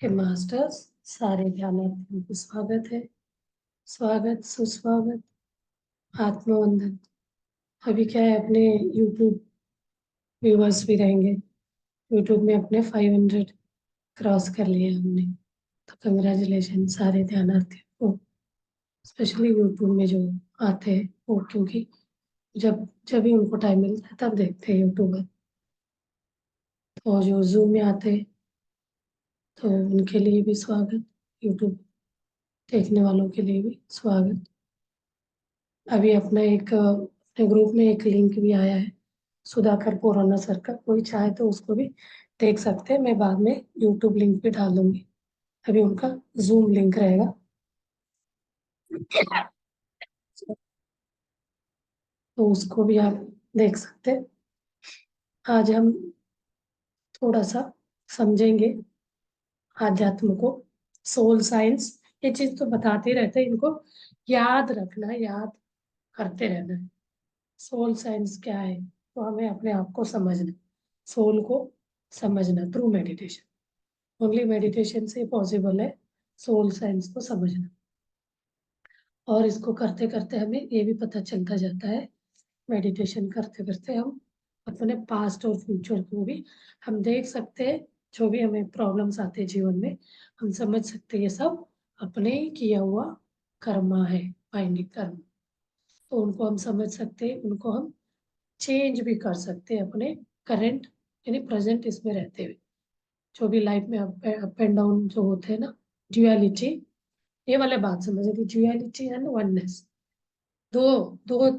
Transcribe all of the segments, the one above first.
के मास्टर्स सारे ध्यानार्थियों को स्वागत है। स्वागत सुस्वागत आत्मवंदन। अभी क्या है, अपने यूट्यूब व्यूवर्स भी रहेंगे। यूट्यूब में अपने 500 क्रॉस कर लिए हमने, तो कंग्रेचुलेशन सारे ध्यानार्थियों को, स्पेशली यूट्यूब में जो आते हैं वो, क्योंकि जब जब भी उनको टाइम मिलता है तब देखते हैं यूट्यूबर। तो जो जूम में आते हैं तो उनके लिए भी स्वागत, यूट्यूब देखने वालों के लिए भी स्वागत। अभी अपना अपने ग्रुप में एक लिंक भी आया है, सुधाकर पुराना सर का, कोई चाहे तो उसको भी देख सकते हैं। मैं बाद में यूट्यूब लिंक भी डाल दूंगी। अभी उनका जूम लिंक रहेगा, तो उसको भी आप देख सकते हैं। आज हम थोड़ा सा समझेंगे आध्यात्म को, सोल साइंस। ये चीज तो बताते रहते हैं, इनको याद रखना है, याद करते रहना है। सोल साइंस क्या है, तो हमें अपने आप को समझना, सोल को समझना थ्रू मेडिटेशन। ओनली मेडिटेशन से पॉसिबल है सोल साइंस को समझना। और इसको करते करते हमें ये भी पता चलता जाता है, मेडिटेशन करते करते हम अपने पास्ट और फ्यूचर को भी हम देख सकते हैं। जो भी हमें प्रॉब्लम्स आते हैं जीवन में, हम समझ सकते हैं ये सब अपने ही किया हुआ कर्मा है, बाइंडिंग कर्म। तो उनको हम समझ सकते हैं, उनको हम चेंज भी कर सकते हैं अपने करंट यानी प्रेजेंट इसमें रहते हुए। जो भी लाइफ में अप एंड डाउन जो होते हैं ना, ड्यूअलिटी, ये वाले बात समझे कि ड्यूअलिटी एंड वननेस, दो दो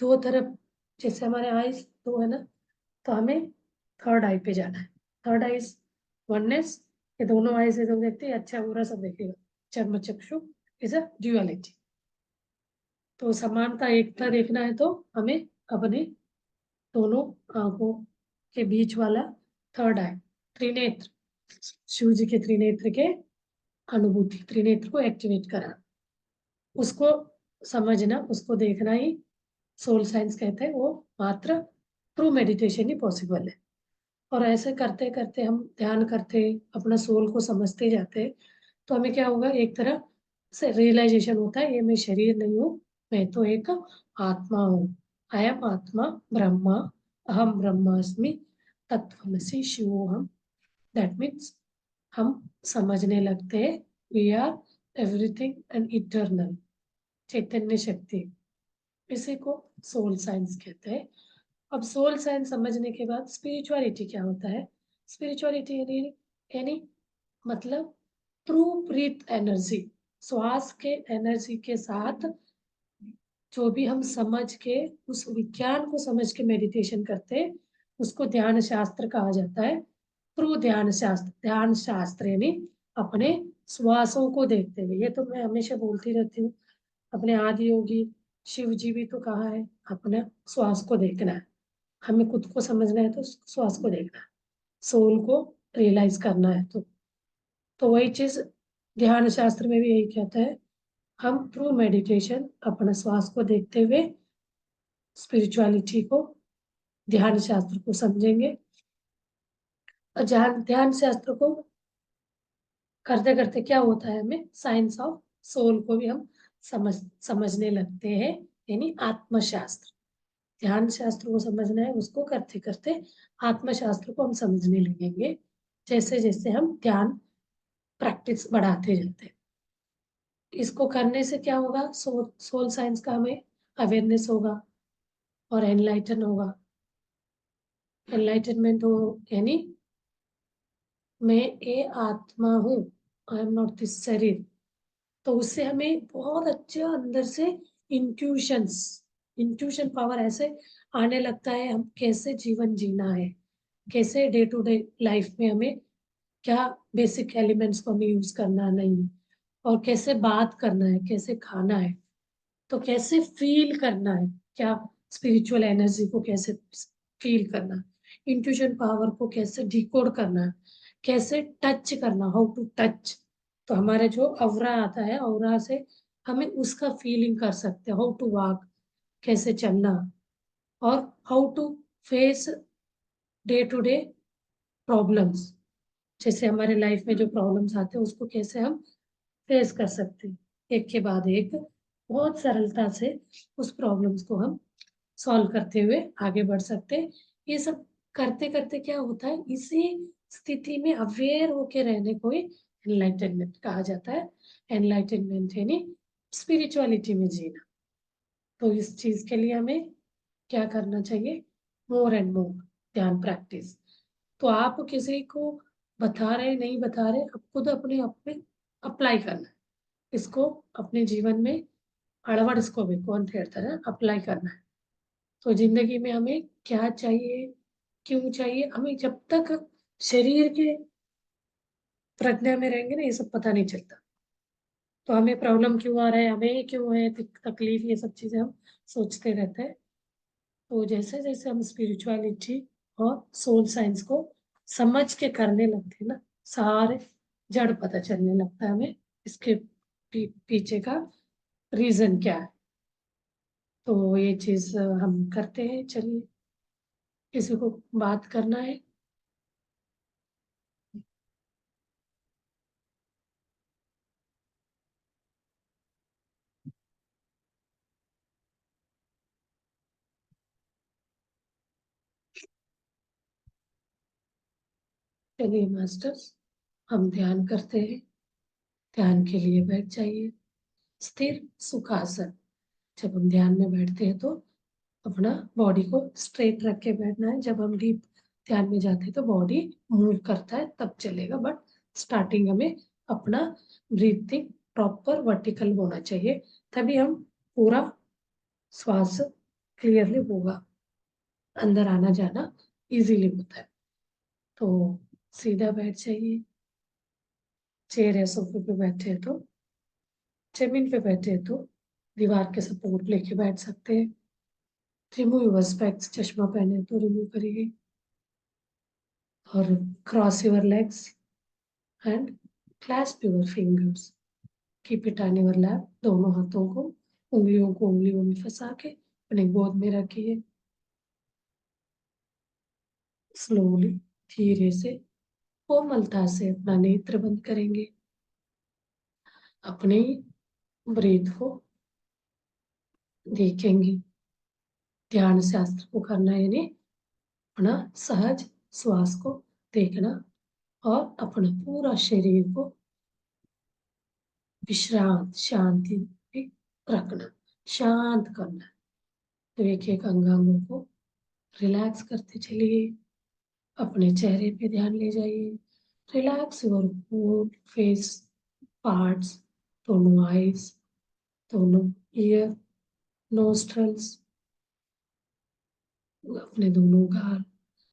दो तरफ। जैसे हमारे आईज दो है ना, तो हमें थर्ड आई पे जाना है। थर्ड आई वननेस। ये दोनों आई से जो देखते हैं अच्छा बुरा सब देखेगा, चर्म चक्षु इज अ ड्यूअलिटी। तो समानता एकता देखना है तो हमें अपने दोनों आंखों के बीच वाला थर्ड आई, त्रिनेत्र, शिव जी के त्रिनेत्र के अनुभूति, त्रिनेत्र को एक्टिवेट करा, उसको समझना, उसको देखना ही सोल साइंस कहते हैं। वो मात्र थ्रू मेडिटेशन ही पॉसिबल है। और ऐसे करते करते हम ध्यान करते अपना सोल को समझते जाते हैं, तो हमें क्या होगा, एक तरह से रियलाइजेशन होता है, ये मैं शरीर नहीं हूँ, मैं तो एक आत्मा हूँ। आई एम आत्मा ब्रह्मा, अहम ब्रह्मास्मि, तत्त्वमसि शिवोहम। दैट मीन्स हम समझने लगते हैं we are everything and eternal, चैतन्य शक्ति। इसी को सोल साइंस कहते हैं। अब सोल साइंस समझने के बाद स्पिरिचुअलिटी क्या होता है। स्पिरिचुअलिटी यानी मतलब थ्रू ब्रीथ एनर्जी, श्वास के एनर्जी के साथ जो भी हम समझ के, उस विज्ञान को समझ के मेडिटेशन करते हैं, उसको ध्यान शास्त्र कहा जाता है। थ्रू ध्यान शास्त्र, ध्यान शास्त्र यानी अपने श्वासों को देखते हुए। ये तो मैं हमेशा बोलती रहती हूँ, अपने आदि योगी शिव जी भी तो कहा है अपने श्वास को देखना है। हमें खुद को समझना है तो श्वास को देखना है, सोल को रियलाइज करना है। तो वही चीज ध्यान शास्त्र में भी यही कहता है, हम थ्रू मेडिटेशन अपने श्वास को देखते हुए स्पिरिचुअलिटी को, ध्यान शास्त्र को समझेंगे। और ध्यान शास्त्र को करते करते क्या होता है, हमें साइंस ऑफ सोल को भी हम समझने लगते हैं, यानी आत्मशास्त्र। ध्यान शास्त्र को समझना है, उसको करते करते आत्मशास्त्र को हम समझने लगेंगे, जैसे जैसे हम ध्यान प्रैक्टिस बढ़ाते जाते हैं। इसको करने से क्या होगा, सोल साइंस का हमें अवेयरनेस होगा और एनलाइटन होगा। एनलाइटनमेंट हो यानी मैं ये आत्मा हूँ, आई एम नॉट दिस शरीर। तो उससे हमें बहुत अच्छा अंदर से इंट्यूशंस, इंट्यूशन पावर ऐसे आने लगता है, हम कैसे जीवन जीना है, कैसे डे टू डे लाइफ में हमें क्या बेसिक एलिमेंट्स को हमें यूज करना नहीं, और कैसे बात करना है, कैसे खाना है, तो कैसे फील करना है, क्या स्पिरिचुअल एनर्जी को कैसे फील करना है, इंट्यूशन पावर को कैसे डिकोड करना है, कैसे टच करना, हाउ टू टच। तो हमारे जो अवरा आता है, अवरा से हमें उसका फीलिंग कर सकते हैं, हाउ टू वॉक, कैसे चलना, और how to face day to day problems. जैसे हमारे लाइफ में जो प्रॉब्लम्स आते हैं उसको कैसे हम फेस कर सकते हैं, एक के बाद एक बहुत सरलता से उस प्रॉब्लम्स को हम सॉल्व करते हुए आगे बढ़ सकते हैं। ये सब करते करते क्या होता है, इसी स्थिति में अवेयर होके रहने को ही एनलाइटनमेंट कहा जाता है। एनलाइटनमेंट यानी स्पिरिचुअलिटी में जीना। तो इस चीज के लिए हमें क्या करना चाहिए, मोर एंड मोर ध्यान प्रैक्टिस। तो आप किसी को बता रहे नहीं बता रहे, आप खुद अपने आप में अप्लाई करना है इसको, अपने जीवन में अड़वड़ इसको भी कौन फेरता है अप्लाई करना है। तो जिंदगी में हमें क्या चाहिए, क्यों चाहिए, हमें जब तक शरीर के प्रज्ञा में रहेंगे ना ये सब पता नहीं चलता। तो हमें प्रॉब्लम क्यों आ रहा है, हमें क्यों है तकलीफ, ये सब चीजें हम सोचते रहते हैं। तो जैसे जैसे हम स्पिरिचुअलिटी और सोल साइंस को समझ के करने लगते हैं ना, सारे जड़ पता चलने लगता है हमें, इसके पीछे का रीजन क्या है। तो ये चीज हम करते हैं। चलिए, किसी को बात करना है? चलिए मास्टर्स, हम ध्यान करते हैं। ध्यान के लिए बैठ जाइए, स्थिर सुखासन। जब हम ध्यान में बैठते हैं तो अपना बॉडी को स्ट्रेट रख के बैठना है। जब हम डीप ध्यान में जाते हैं तो बॉडी मूव करता है तब चलेगा, बट स्टार्टिंग हमें अपना ब्रीथिंग प्रॉपर वर्टिकल होना चाहिए, तभी हम पूरा श्वास क्लियरली होगा, अंदर आना जाना इजीली होता है। तो सीधा बैठ जाइए। चेयर या सोफे पे बैठे हैं तो, जमीन पे बैठे हैं तो दीवार के सपोर्ट लेके बैठ सकते हैं। रिमूव योर स्पेक्स, चश्मा पहने तो रिमूव करिए। और cross your legs and clasp your fingers. Keep it on your lap. दोनों हाथों को उंगलियों को उंगलियों में फंसा के अपने गोद में रखिए। स्लोली, धीरे से, कोमलता से अपना नेत्र बंद करेंगे। अपने ब्रीथ को देखेंगे। ध्यान शास्त्र को करना यानी अपना सहज श्वास को देखना और अपना पूरा शरीर को विश्रांत शांति में रखना, शांत करना। तो एक एक अंगांगों को रिलैक्स करते चलिए। अपने चेहरे पे ध्यान ले जाइए। Relax your whole face parts, दोनों आईज, दोनों ईयर, नोस्ट्रल्स, अपने दोनों गाल,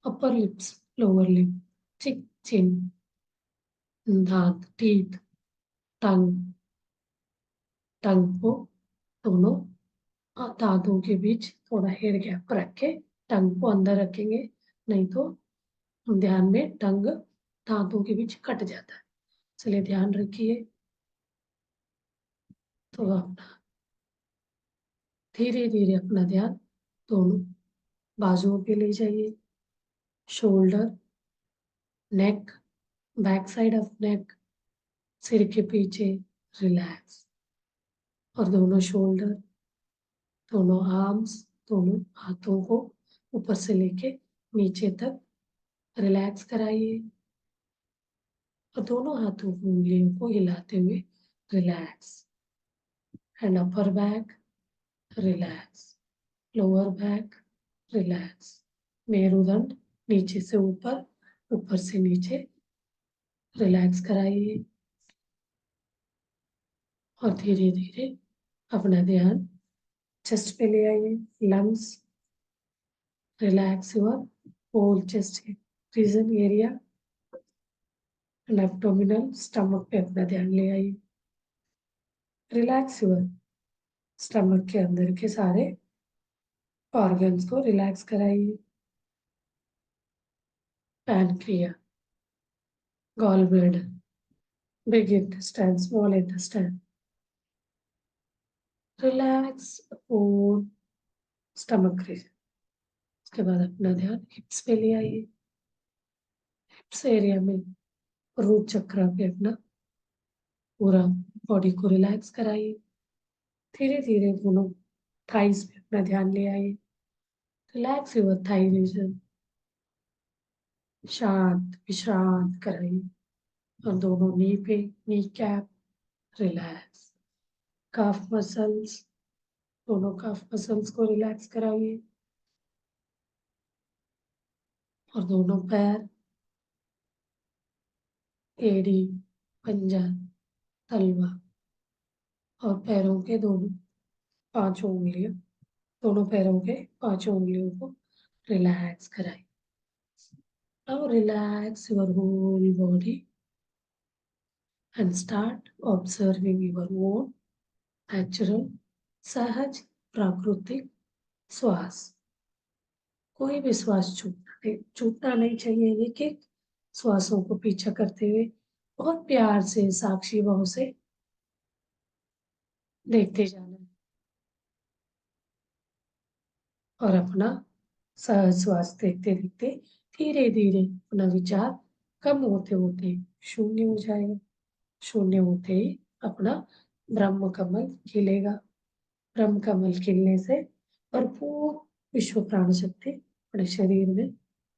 अपर लिप्स, लोअर लिप, चिक, चिन, दांत, टीथ, टंग, टंग को दोनों दांतों के बीच थोड़ा हेयर गैप रख के टंग को अंदर रखेंगे, नहीं तो ध्यान में टंग दांतों के बीच कट जाता है। इसलिए ध्यान रखिए। तो अपना धीरे धीरे अपना ध्यान दोनों बाजुओं पे ले जाइए। Shoulder, neck, back side of neck, सिर के पीछे रिलैक्स। और दोनों शोल्डर, दोनों आर्म्स, दोनों हाथों को ऊपर से लेके नीचे तक रिलैक्स कराइए। और दोनों हाथों की उंगलियों को हिलाते हुए relax. And upper back relax, lower back relax. मेरुदंड नीचे से ऊपर, ऊपर से नीचे रिलैक्स कराइए। और धीरे धीरे अपना ध्यान चेस्ट पे ले आइए। Lungs, relax your whole chest region area. And abdominal, stomach पे अपना ध्यान ले आइए। रिलैक्स योर स्टमक के अंदर के सारे ऑर्गन्स को रिलैक्स कराइए। Pancreas, gall bladder, big intestine, small intestine, relax और स्टमक रीजन। उसके बाद अपना ध्यान हिप्स पे ले आइए। हिप्स एरिया में रूट चक्र पे अपना पूरा बॉडी को रिलैक्स कराइए। धीरे धीरे दोनों थाइस पे अपना ध्यान ले आइए। Relax your thigh region. शांत विश्रांत कराइए। और दोनों नी पे, knee cap relax. Calf muscles, दोनों काफ मसल्स को रिलैक्स कराइए। और दोनों पैर, एड़ी, पंजा, तलवा और पैरों के दोनों पांचों उंगलियों, दोनों पैरों के पांचों उंगलियों को रिलैक्स कराइए। Now relax your whole body and start observing your own natural, सहज, प्राकृतिक श्वास। कोई भी श्वास छूटना नहीं चाहिए। एक एक श्वासों को पीछा करते हुए बहुत प्यार से साक्षी भाव से देखते जाना है। और अपना सहज श्वास देखते देखते धीरे धीरे अपना विचार कम होते होते शून्य हो जाएगा। शून्य होते ही अपना ब्रह्म कमल खिलेगा। ब्रह्म कमल खिलने से भरपूर विश्व प्राण शक्ति अपने शरीर में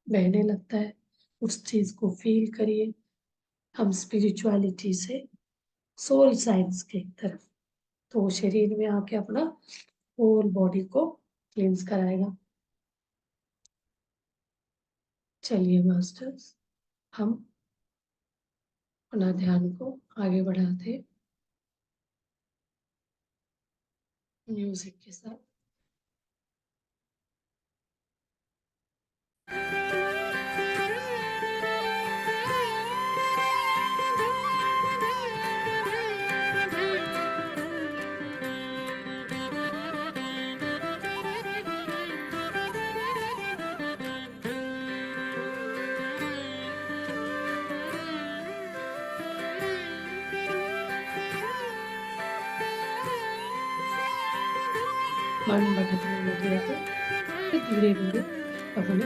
बहने लगता है। उस चीज को फील करिए। हम स्पिरिचुअलिटी से सोल साइंस की तरफ, तो वो शरीर में आके अपना होल बॉडी को क्लींस कराएगा। चलिए मास्टर्स, हम अपना ध्यान को आगे बढ़ाते म्यूजिक के साथ। मन भटकने लगे तो फिर धीरे धीरे अपने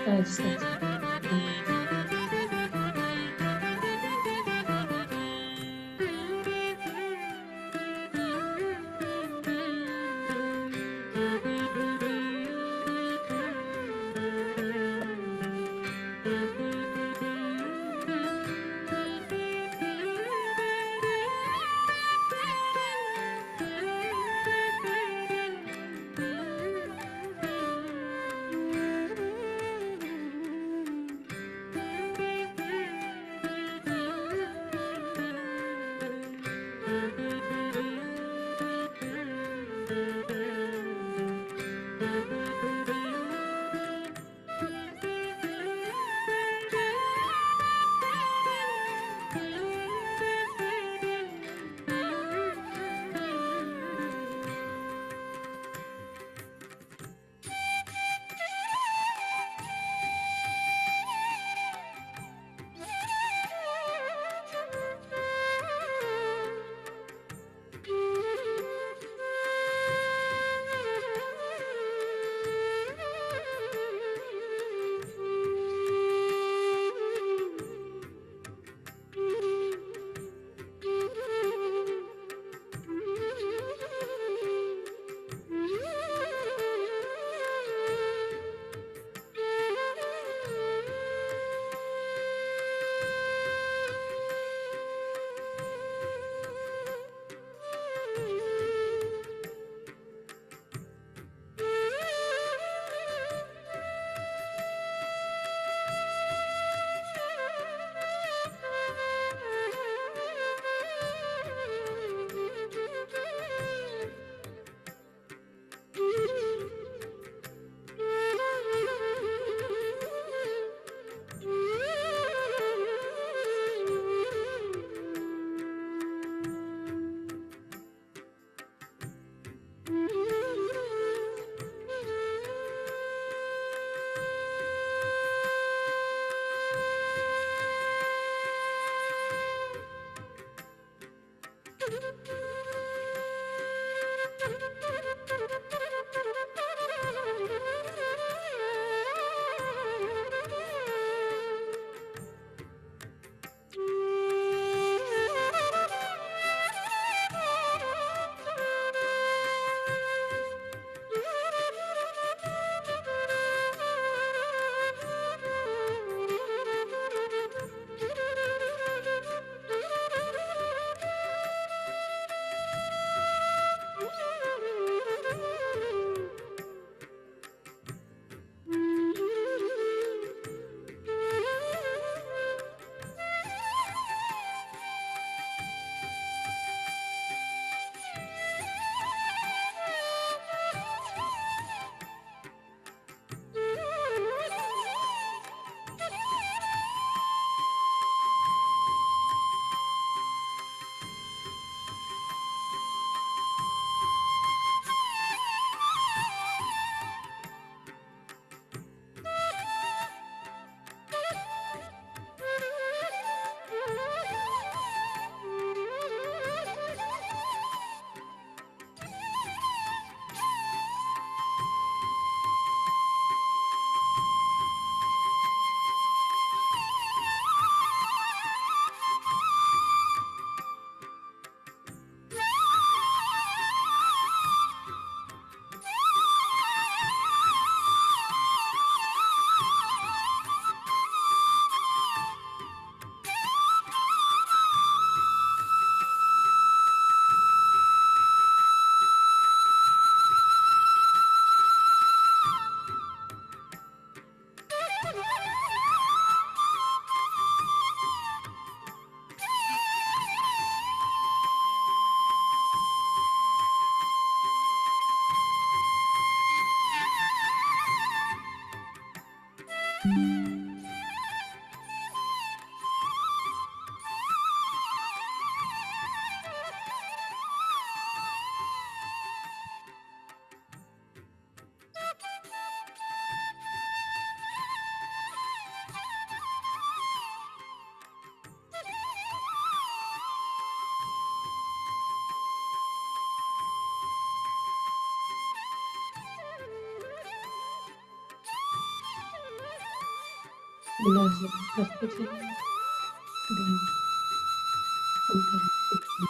सहज सहज नजर करते चलिए, ध्यान अंतर्मुखी।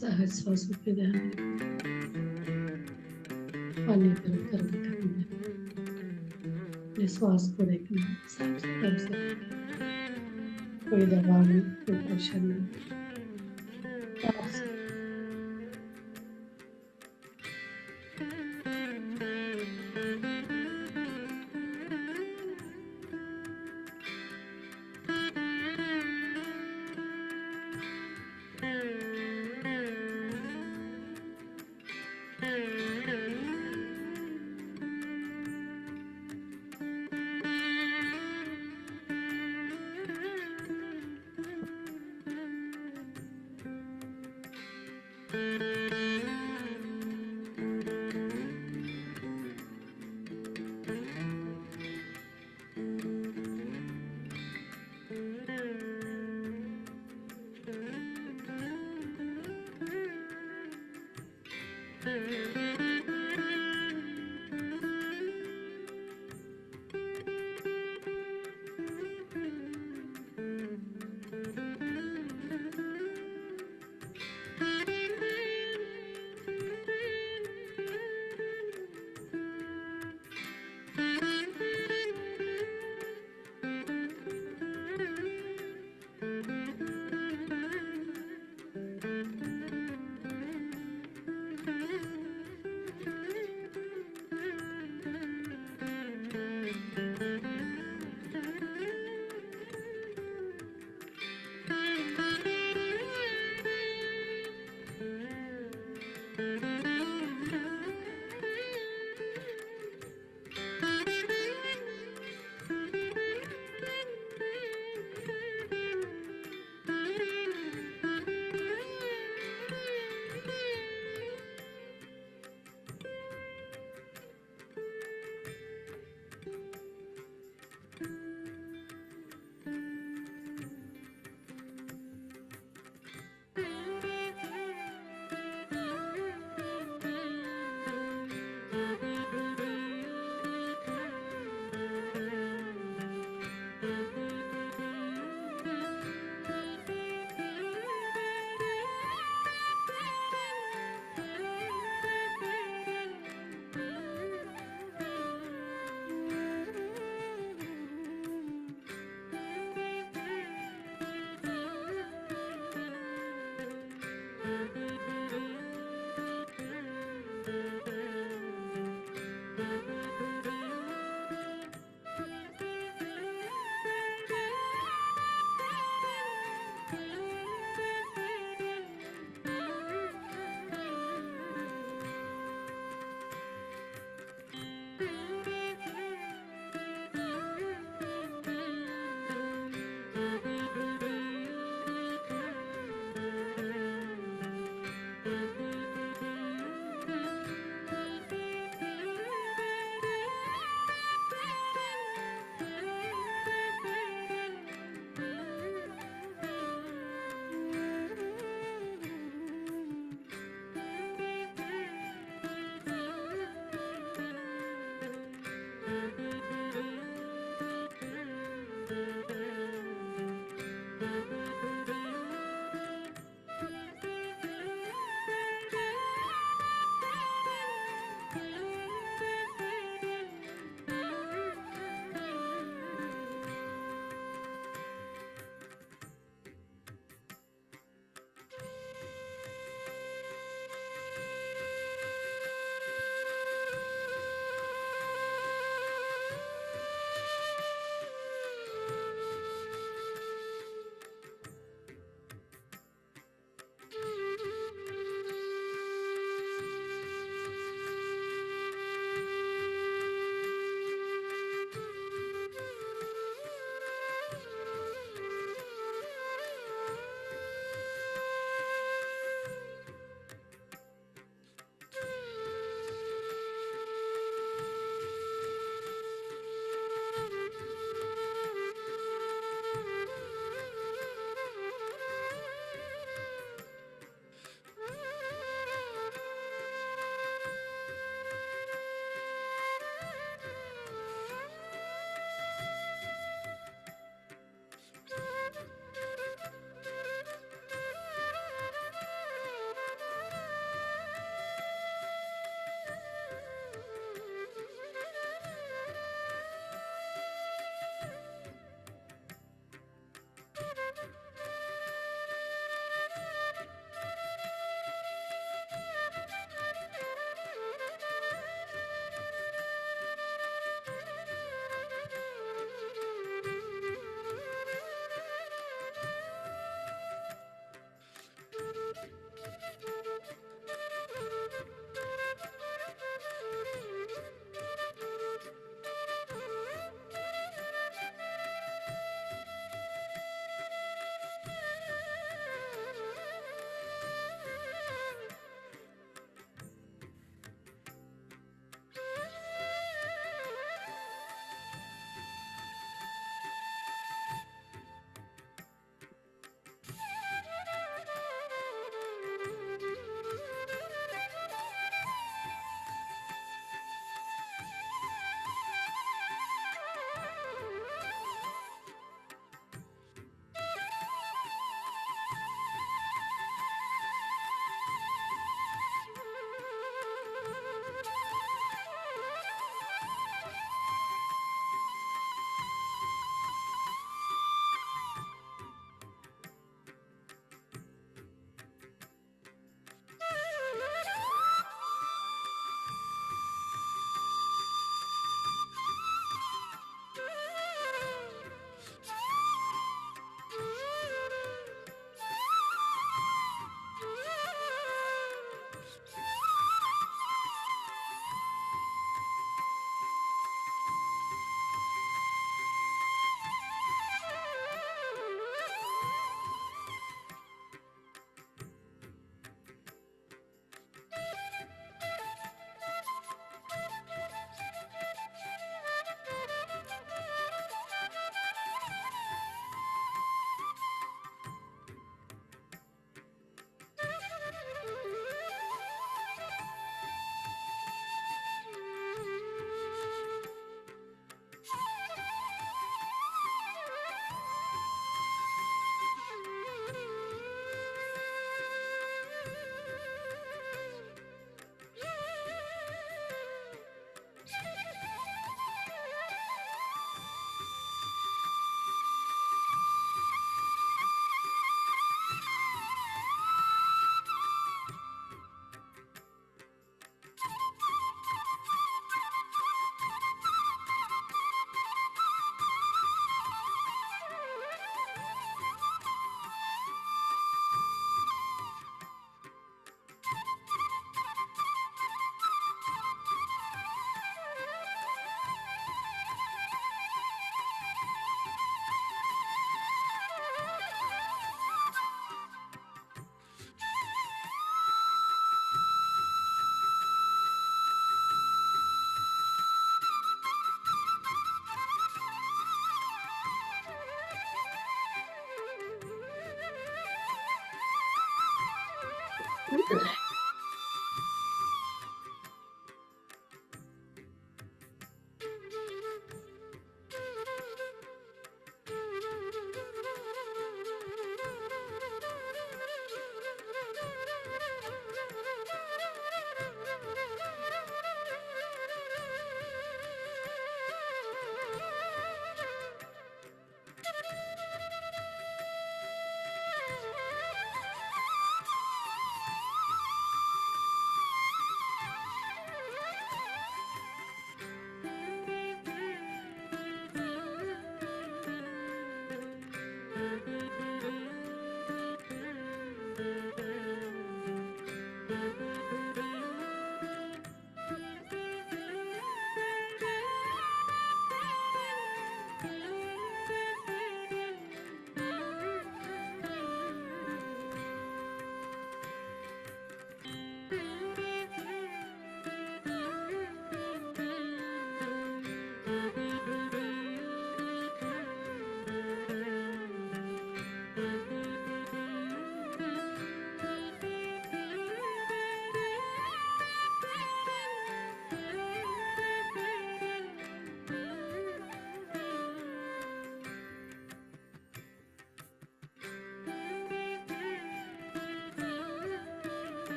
सहज श्वासों पे ध्यान दें, पानी पर उतर के करना है, अपने श्वास को देखना है, साफ सुथरा से, कोई दबाव नहीं, कोई प्रेशर नहीं, प्यार से।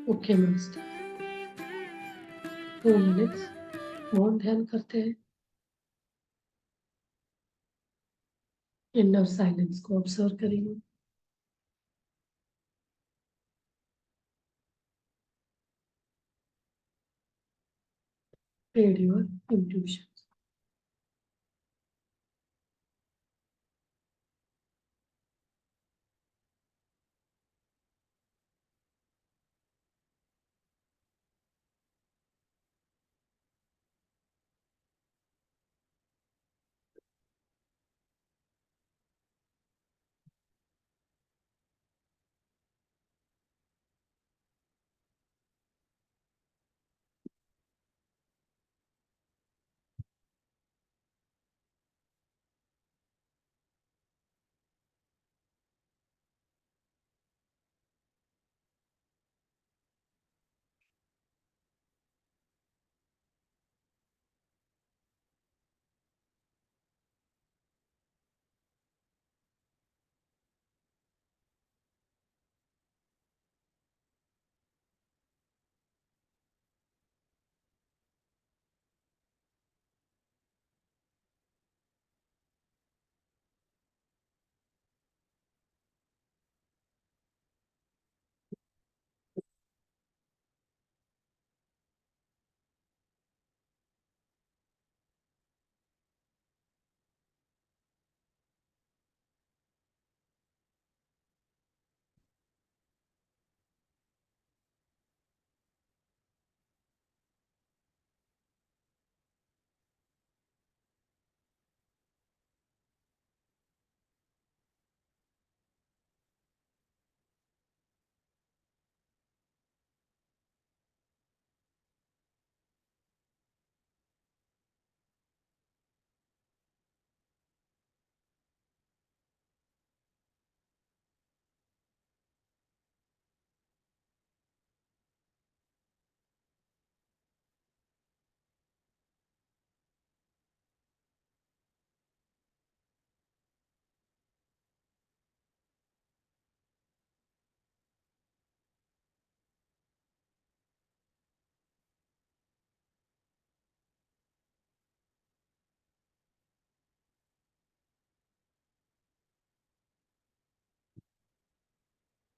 ओके मास्टर, 2 मिनट्स मौन ध्यान करते हैं। इनर साइलेंस को ऑब्जर्व करेंगे। Read your intuition.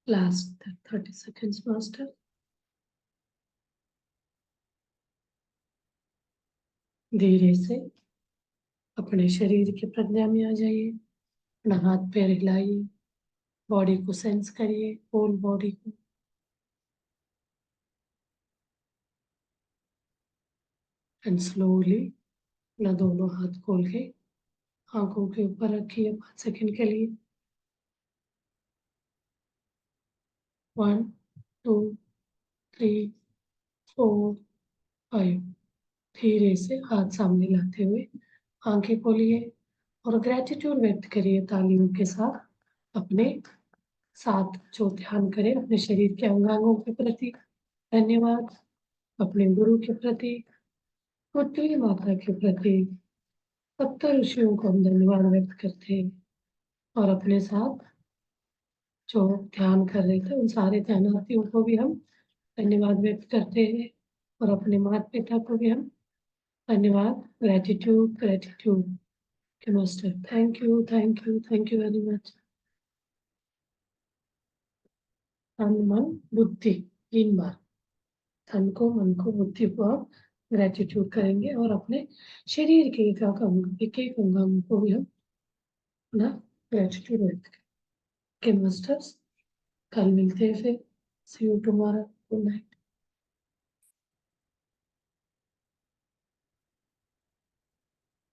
Last 30 seconds, master. धीरे से अपने शरीर के प्रज्ञा में आ जाइए। अपना हाथ पैर हिलाइए, बॉडी को सेंस करिए, होल बॉडी को। एंड स्लोली अपना दोनों हाथ खोल के आंखों के ऊपर रखिए 5 सेकंड के लिए। 1, 2, 3, 4, 5। धीरे से हाथ सामने लाते हुए आंखें खोलिए और ग्रेटिट्यूड व्यक्त करिए तालियों के साथ। अपने साथ जो ध्यान करें अपने शरीर के अंगांगों के प्रति धन्यवाद, अपने गुरु के प्रति, पृथ्वी माता के प्रति, सप्त ऋषियों को हम धन्यवाद व्यक्त करते हैं। और अपने साथ जो ध्यान कर रहे थे उन सारे ध्यानार्थियों को भी हम धन्यवाद व्यक्त करते हैं। और अपने माता पिता को भी हम धन्यवाद, ग्रेटिट्यूड ग्रेटिट्यूड के master. Thank you thank you thank you very much. तन मन बुद्धि 3 बार, तन को मन को बुद्धि को आप ग्रेटिट्यूड करेंगे और अपने शरीर के एक एक अंग को भी हम अपना ग्रेटिट्यूड व्यक्त करेंगे। मास्टर्स, कल मिलते हैं फिर। सी यू टुमारो। Good night.